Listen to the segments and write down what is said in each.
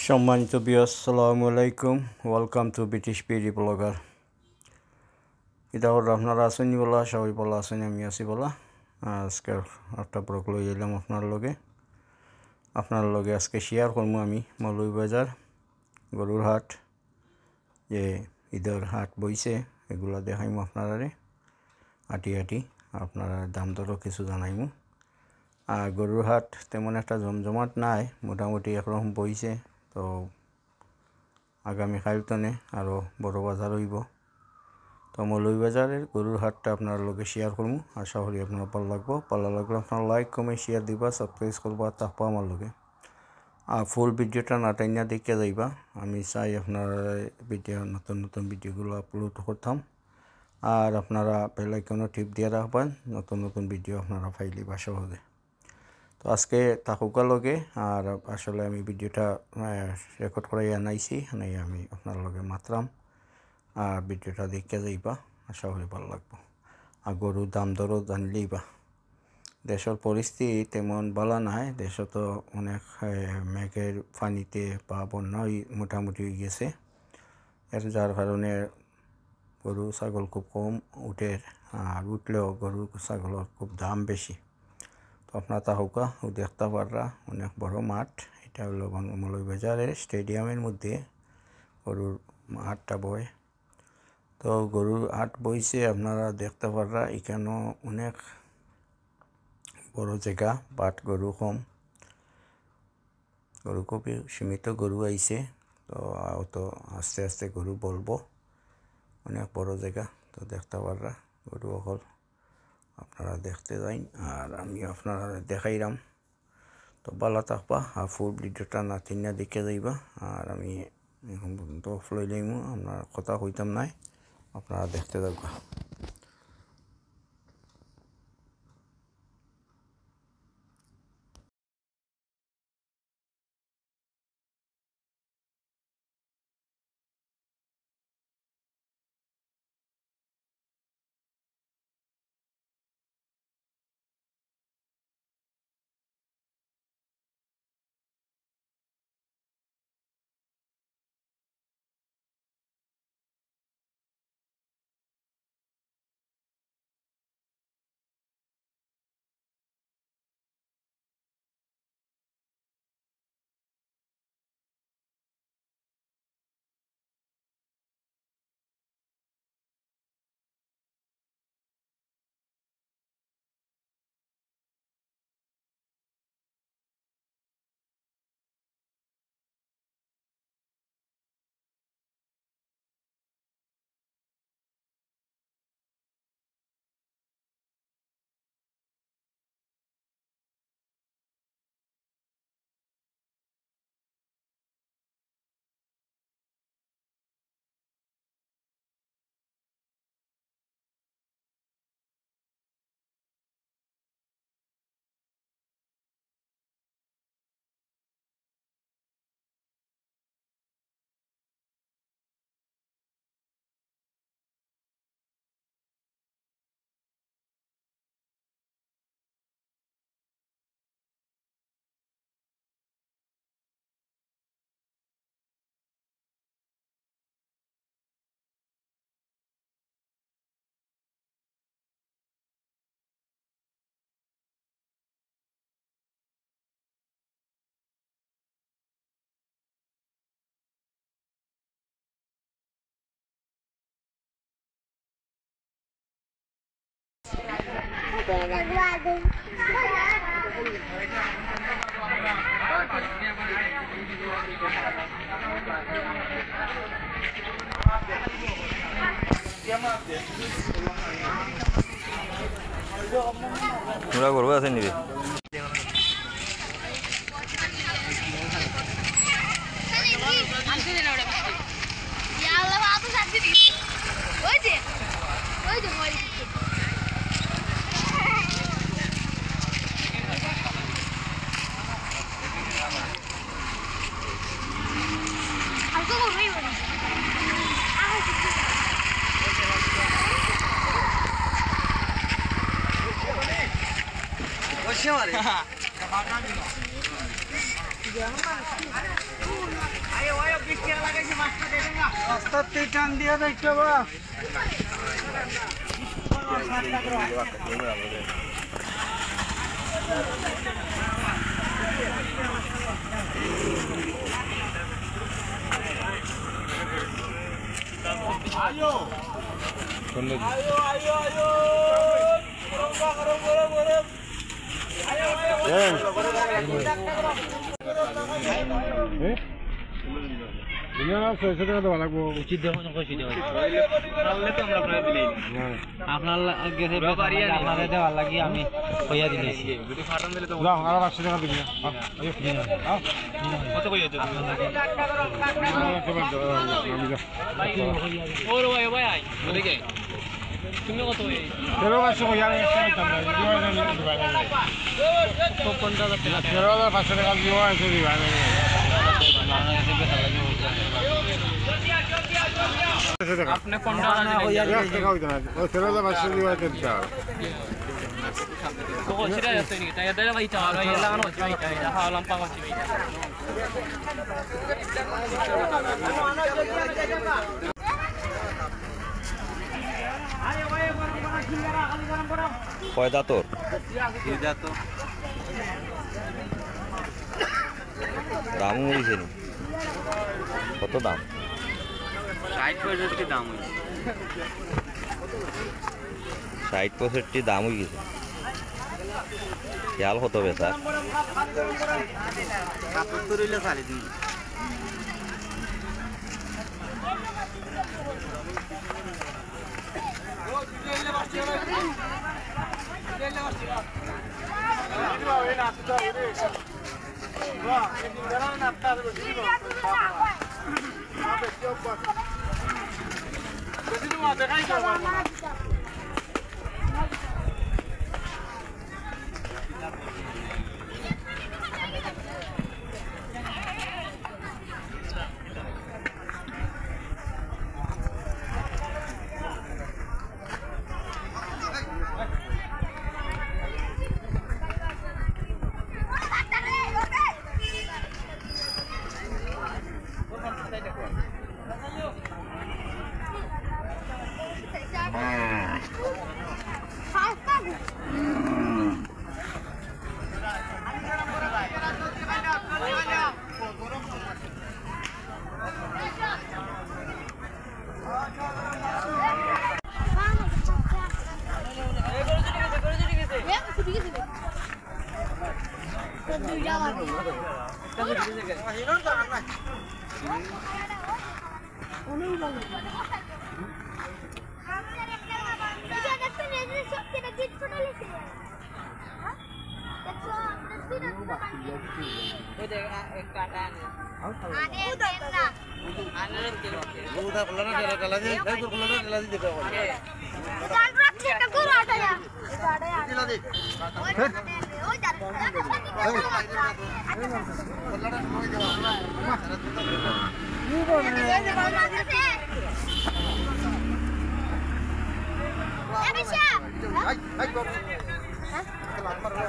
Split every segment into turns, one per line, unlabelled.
সম্মানিত ভিউয়ার্স, আসসালামু আলাইকুম। Welcome to British PD blogger. ইদাহর আপনারা আছেন বলা, সবাই বলা আছেন, আমি আছি বলা। আজকে একটা ব্লগ লই এলাম আপনার লগে আজকে শেয়ার করবো আমি মৌলভীবাজার গরুর হাট, যে ঈদের হাট বইছে এগুলা দেখাইমু আপনারারে হাঁটি আপনারা দাম দরও কিছু জানাইমু। আর গরুর হাট তেমন একটা জমজমাট নাই, মোটামুটি একরকম বইছে। তো আগামীকাল তনে আরও বড় বাজার হইব। তো মৌলভীবাজারের গরুর হাটটা আপনার লগে শেয়ার করবো, আশা করি আপনার ভালো লাগলে আপনার লাইক কমেন্ট শেয়ার দিবা, সাবস্ক্রাইব করবা, তারপর আমার লগে আর ফুল ভিডিওটা নাটাইনা দেখে যাইবা। আমি চাই আপনার ভিডিও নতুন ভিডিওগুলো আপলোড করতাম, আর আপনারা বেল আইকনও টিপ দিয়ে রাখবেন, নতুন ভিডিও আপনারা পাইলিবা সহজে। তো আজকে থাকুকা লগে, আর আসলে আমি ভিডিওটা রেকর্ড করে আনাইছি, আমি আপনার লগে মাত্রাম, আর ভিডিওটা দেখে যাইবা, আশা করি ভালো লাগবো। আর গরুর দাম দরও জানলেইবা। দেশের পরিস্থিতি তেমন ভালো নাই, দেশে তো অনেক মেঘের পানিতে বা বন্যা মোটামুটি হয়ে গেছে, যার কারণে গরু ছাগল খুব কম উঠে, আর উঠলেও গরু ছাগলের খুব দাম বেশি। তো আপনার তাহুকা দেখতে পাররা অনেক বড় মাঠ, এটা হলো মৌলভীবাজারের স্টেডিয়ামের মধ্যে গরুর হাটটা বয়। তো গরুর হাট বইছে আপনারা দেখতে পাররা, এখানেও অনেক বড় জায়গা, বাট গরু কম, গরু খুবই সীমিত গরু আইছে। তো আস্তে আস্তে গরু বলবো, অনেক বড় জায়গা। তো দেখতে পাররা গরু অকল আপনারা দেখতে যাইন, আর আমি আপনারা দেখাইলাম। তো ভালো থাকবা, আর ফুল ভিডিওটা না দেখে যাইবা। আর আমি এখন পর্যন্ত লই লাইমু, আপনার কথা কইতাম নাই, আপনারা দেখতে যাবা।
তোমরা করবো আছে নিবি
Siapa
রাস্তাতে টান দিয়ে দেখতে বা আয়ো আয়ো আয়ো আয়ো উচিত দেখুন আপনার দেওয়ার লাগি আমি হইয়া দিয়েছি তুমি কত আপনি কোনটা
কয়দা তোর দাম হয়েছে নি কত দাম
60-65 দাম হয়েছে
60-65 দাম হয়ে গেছে খেয়াল কত বেচা
77 হইলে ছাড়ি দিন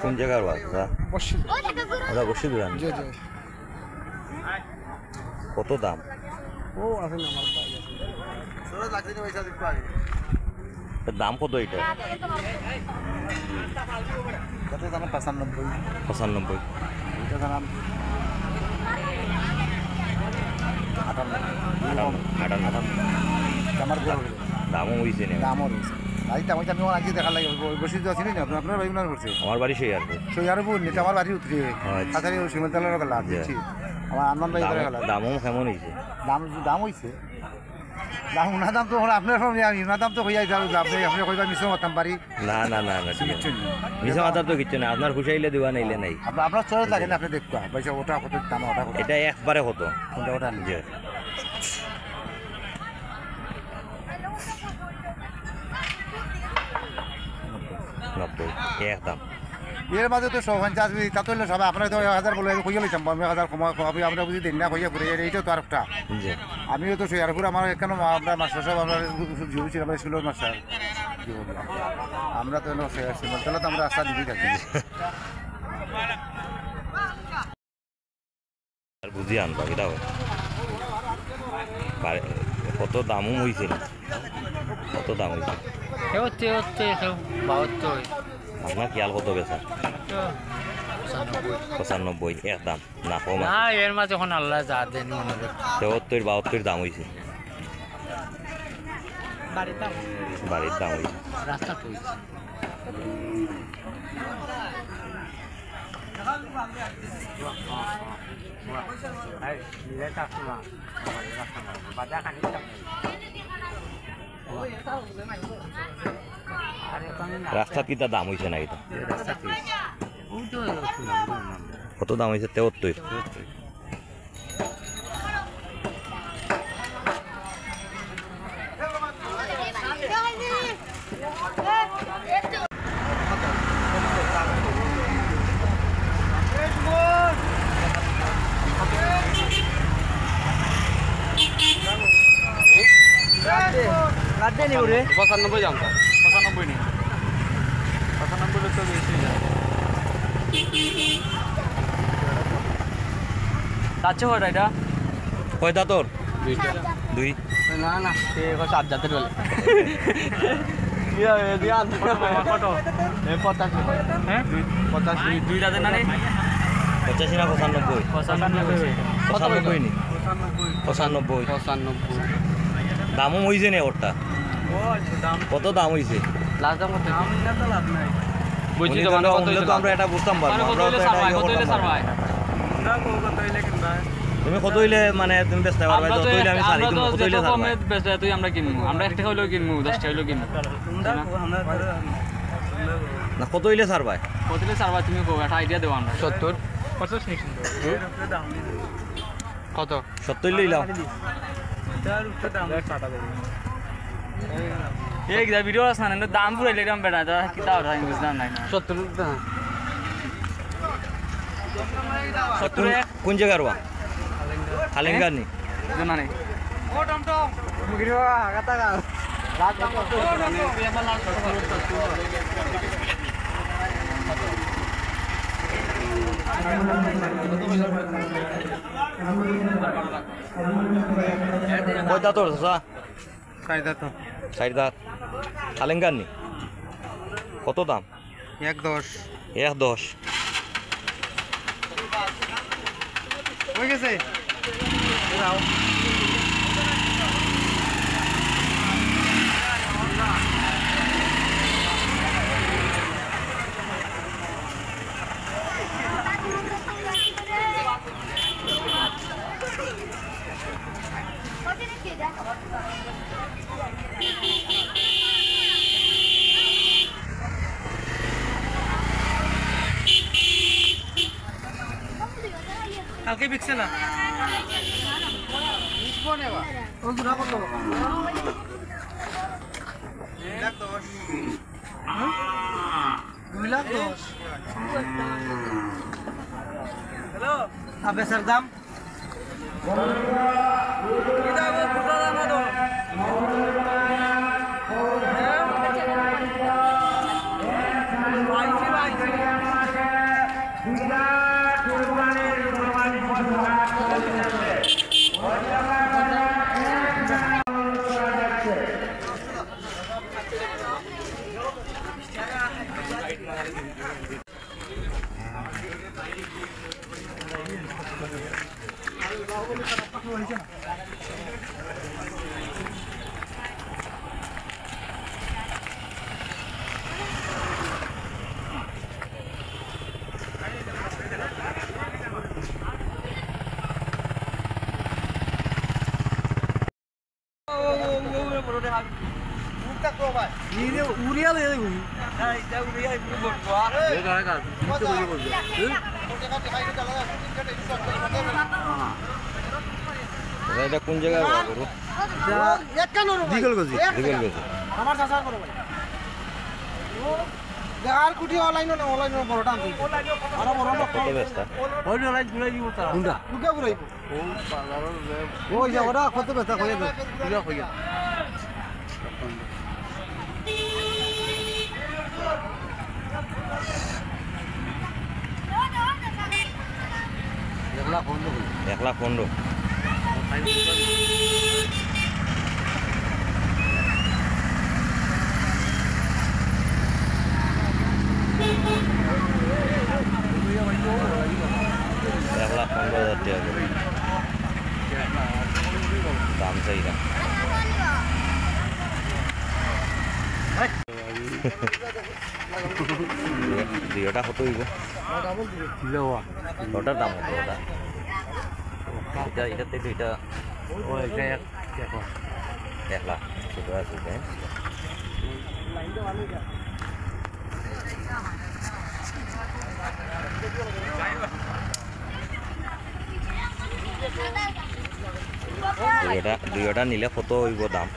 কোন জায়গার বাচ্চা ওরা বসে দিলাম কত দাম
ও আছে না আমার
দাম কত এটা
কত দাম
95
এটা দাম 58 আমার
দামও হয়েছে না
দামও হয়েছে আমি আজকে দেখা লাগে বসে তো আছি না আপনার বাড়ি না করছে
আমার বাড়ি সৈয়ারপুর
সৈয়ারপুর নিতে আমার বাড়ি উঠে তাড়াতাড়ি সিমেন্টালের গেলা দিচ্ছি আমার আনন্দ গেলা
দামও কেমন হয়েছে
দাম হয়েছে দাম উনার দাম তো আপনার উনার দাম তো হইয়া যাবে আপনি কইবা মিশো মাতাম পারি
না না না না মিশো মাতার তো কিচ্ছু না আপনার খুশাইলে দেওয়া নাইলে নাই
আপনার চলে থাকে না আপনি দেখবা পয়সা ওটা কত দাম ওটা কত
এটা একবারে হতো
কোনটা ওটা নিজে
একদম
এর মাঝে তো 150 তা তো সবাই আপনার তো 1000 বলে কইয়া লইতাম 1000 কমাবি আমরা বুঝি দেন না কইয়া ঘুরে এইটা তো আর একটা আমিও তো সৈয়ারপুর আমার কেন আমরা মাস্টার সাহেব আমরা জুড়ি ছিল আমরা স্কুলের মাস্টার আমরা তো তাহলে তো আমরা আশা দিবি থাকি
আর বুঝি আনবা এটা কত দামও হয়েছে না? কত দাম হয়েছে?
72
আপনার খেয়াল কত বেচা? 95 এক দাম না কম
না এর মাঝে এখন আল্লাহ যা দেন মনে করে
73 72 দাম হয়েছে। বাড়ির দাম হয়েছে।
রাস্তা তো
রাস্তাত কিতা দাম হয়েছে না? এটা কত দাম হয়েছে? 73।
কাটে নি ওরে
95 দাম 95 নি 95 তো বেশি না তাচ্ছে হয় এটা
কয় দাঁতর? দুই।
না না সে সাত জাতের বলে কত 85 হ্যাঁ 85 দুই জাতের না
85 না 95? 95 নি 95 দামও হয়েছে না ওরটা? কত দাম হয়েছে?
লাস্ট দাম কত? বুঝছি তো
মানে আমরা এটা বুঝতাম পারবো। তুমি কত হইলে মানে তুমি বেচতে পারবে? যত হইলে আমি ছাড়ি তুমি কত হইলে ছাড়বে?
তুই আমরা কিনবো আমরা 1 টাকা হইলেও কিনবো 10 টাকা হইলেও কিনবো
না কত হইলে ছাড়বে?
কত হইলে ছাড়বা তুমি কো একটা আইডিয়া দেবো আমরা 70 50 নিছি কত
70 হইলে লাও।
এই গিয়া ভিডিও আছে না দাম পুরো এরকম বেটা দা কি দাও আমি বুঝলাম না 70 টাকা 70
কোন জায়গার বা? খালেঙ্গার নি
জানা নেই ও টমটম মুগিরো আগাতা গা রাত কত
কয় দাঁতর চাচা?
4 দাঁত
4 দাঁত। খালেঙ্গার নি কত দাম?
110
110।
হয়ে গেছে
কালকে বিকছে না হ্যালো আবেসার দাম উড়িয়া লই যাবি হ্যাঁ এটা উড়িয়া একটু বড় এই গায় কাজ তো বলি বলবি
এটা কোন জায়গায় বা গরু?
দিগল গজি
দিগল গেছে।
আমার চাচা করো ভাই আর কুটি অনলাইন না অনলাইন বড়টা আনতে আর বড় না
কত বেচতা?
ওই অনলাইন ঘুরাই দিব তারা
হুন্ডা কুকে ঘুরাইব
ও বাজারের
ওই যে ওটা কত বেচা কইয়া দে
পুরা কইয়া
দেখলা ফোন
1,15,000। এক লাখ 15,000 টাকা করে দাম চাইরা দুইটা কত হইব ওটার দাম কত ওটা এটা এটাতে দুইটা 1 লাখ ছোট আছে তাই দুইটা নিলে কত হইব দাম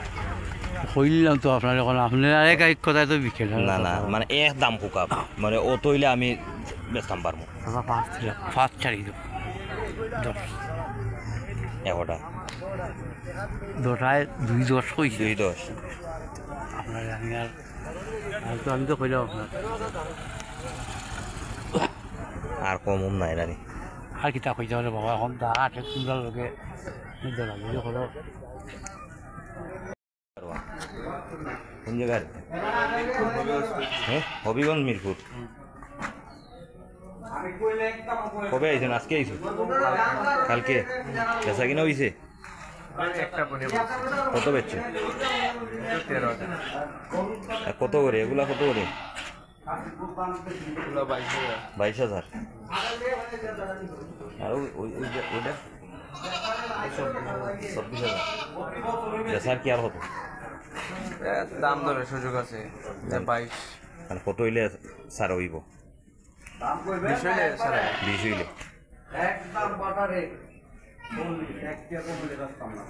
কইলাম তো আপনার এখন আপনার আরেক এক কথায় তো বিকেল
না না মানে এক দাম ফুকাব মানে ও তৈলে আমি বেচতাম পারবো
পাঁচ ছাড়ি দেব
একটা
দোটায় 2-10 কইছি
2-10
আপনার আমি তো কইলাম আপনার
আর কম নাই রানি
আর কিতা কইতে পারে বাবা এখন দা আটে সুন্দর লোকে লাগে হলো
কোন জায়গায় হ্যাঁ হবিগঞ্জ মিরপুর কবে আইছেন আজকে আইছো কালকে বেচা কিনা হইছে কত বেচছো কত করে এগুলা কত করে 22,000 আর ওইটা 24,000 বেচার কি আর হতো
দাম দরের সুযোগ আছে 22
মানে কত হইলে সার হইব
20 হইলে সারা
20 হইলে
একদম বাটারে 1 টাকা কমলে রাস্তা না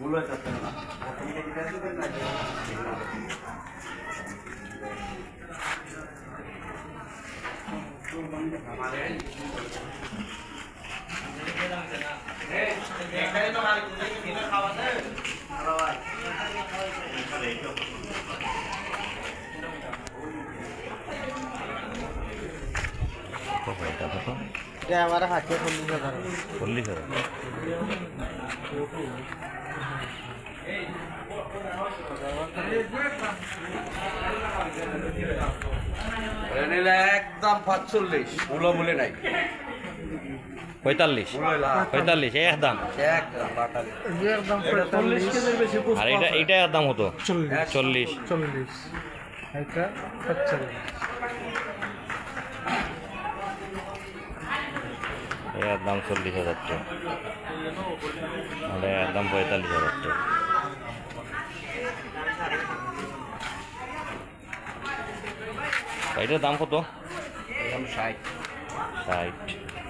বলে যাচ্ছে না
আমার হাতে
40,000
একদম 45 মূল্য মূল্য নাই
45 এক দাম
একদম বাটালি
একদম 40 কেজির বেশি
আর এটা এক দাম হতো 40
এটা 45
এর দাম 40,000 টাকা আর এর দাম 45,000 টাকা এটার দাম কত?
দাম 60
60